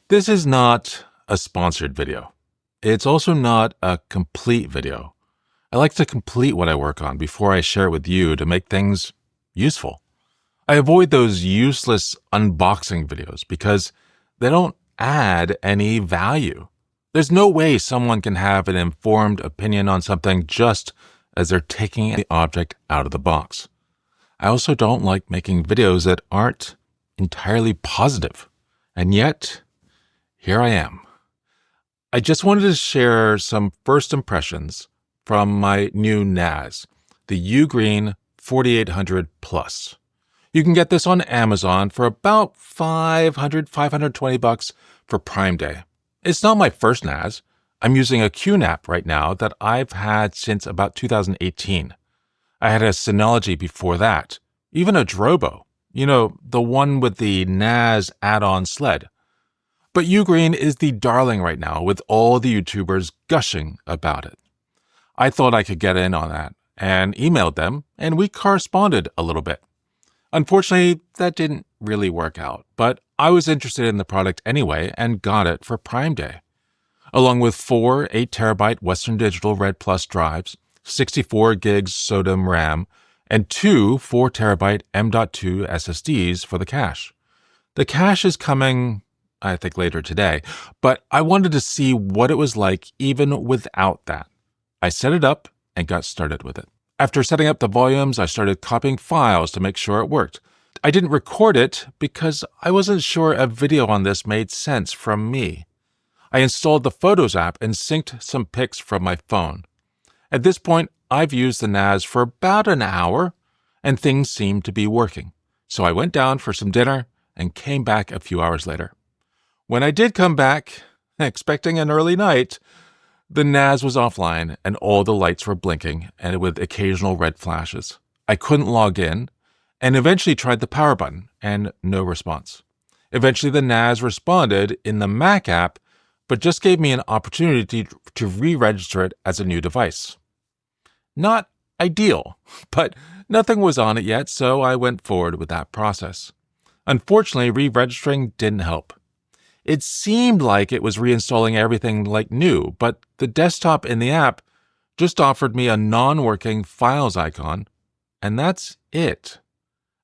This is not a sponsored video. It's also not a complete video. I like to complete what I work on before I share it with you to make things useful. I avoid those useless unboxing videos because they don't add any value. There's no way someone can have an informed opinion on something just as they're taking the object out of the box. I also don't like making videos that aren't entirely positive. And yet, here I am. I just wanted to share some first impressions from my new NAS, the UGreen 4800 Plus. You can get this on Amazon for about $520 for Prime Day. It's not my first NAS. I'm using a QNAP right now that I've had since about 2018. I had a Synology before that, even a Drobo, the one with the NAS add-on sled. But UGreen is the darling right now with all the YouTubers gushing about it. I thought I could get in on that and emailed them, and we corresponded a little bit. Unfortunately, that didn't really work out, but I was interested in the product anyway and got it for Prime Day. Along with 4 8TB Western Digital Red Plus drives, 64 gigs SODIMM RAM, and 2 4TB M.2 SSDs for the cache. The cache is coming, I think, later today, but I wanted to see what it was like even without that. I set it up and got started with it. After setting up the volumes, I started copying files to make sure it worked. I didn't record it because I wasn't sure a video on this made sense from me. I installed the Photos app and synced some pics from my phone. At this point, I've used the NAS for about an hour, and things seemed to be working. So I went down for some dinner and came back a few hours later. When I did come back, expecting an early night, the NAS was offline and all the lights were blinking and with occasional red flashes. I couldn't log in and eventually tried the power button and no response. Eventually the NAS responded in the Mac app, but just gave me an opportunity to re-register it as a new device. Not ideal, but nothing was on it yet, so I went forward with that process. Unfortunately, re-registering didn't help. It seemed like it was reinstalling everything like new, but the desktop in the app just offered me a non-working files icon, and that's it.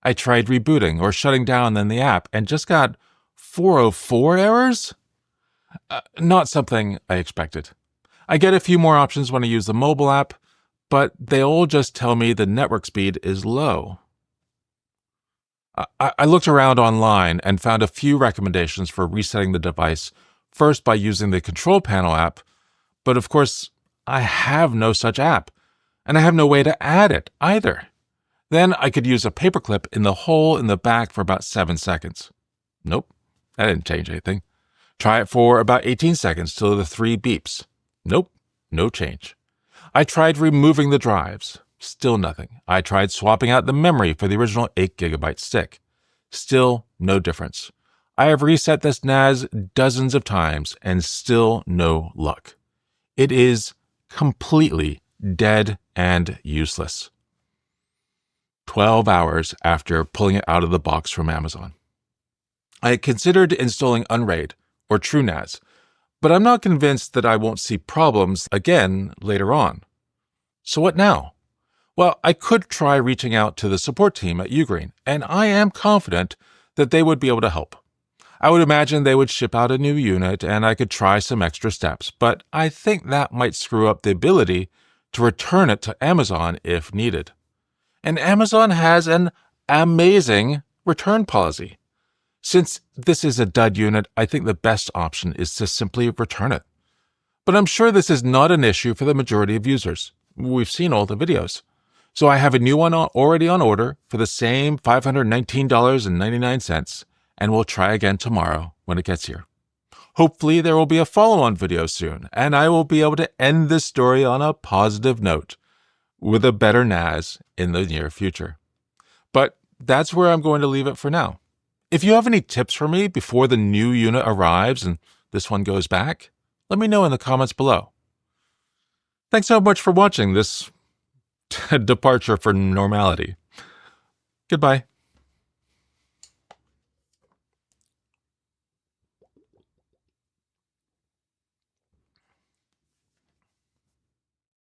I tried rebooting or shutting down the app and just got 404 errors? Not something I expected. I get a few more options when I use the mobile app, but they all just tell me the network speed is low. I looked around online and found a few recommendations for resetting the device, first by using the Control Panel app, but of course, I have no such app, and I have no way to add it either. Then I could use a paperclip in the hole in the back for about 7 seconds. Nope, that didn't change anything. Try it for about 18 seconds till the 3 beeps. Nope, no change. I tried removing the drives. Still nothing. I tried swapping out the memory for the original 8GB stick. Still no difference. I have reset this NAS dozens of times and still no luck. It is completely dead and useless. 12 hours after pulling it out of the box from Amazon. I considered installing Unraid or TrueNAS, but I'm not convinced that I won't see problems again later on. So what now? Well, I could try reaching out to the support team at UGreen, and I am confident that they would be able to help. I would imagine they would ship out a new unit and I could try some extra steps, but I think that might screw up the ability to return it to Amazon if needed. And Amazon has an amazing return policy. Since this is a dud unit, I think the best option is to simply return it. But I'm sure this is not an issue for the majority of users. We've seen all the videos. So I have a new one already on order for the same $519.99, and we'll try again tomorrow when it gets here. Hopefully there will be a follow-on video soon, and I will be able to end this story on a positive note with a better NAS in the near future. But that's where I'm going to leave it for now. If you have any tips for me before the new unit arrives and this one goes back, let me know in the comments below. Thanks so much for watching this departure for normality. Goodbye.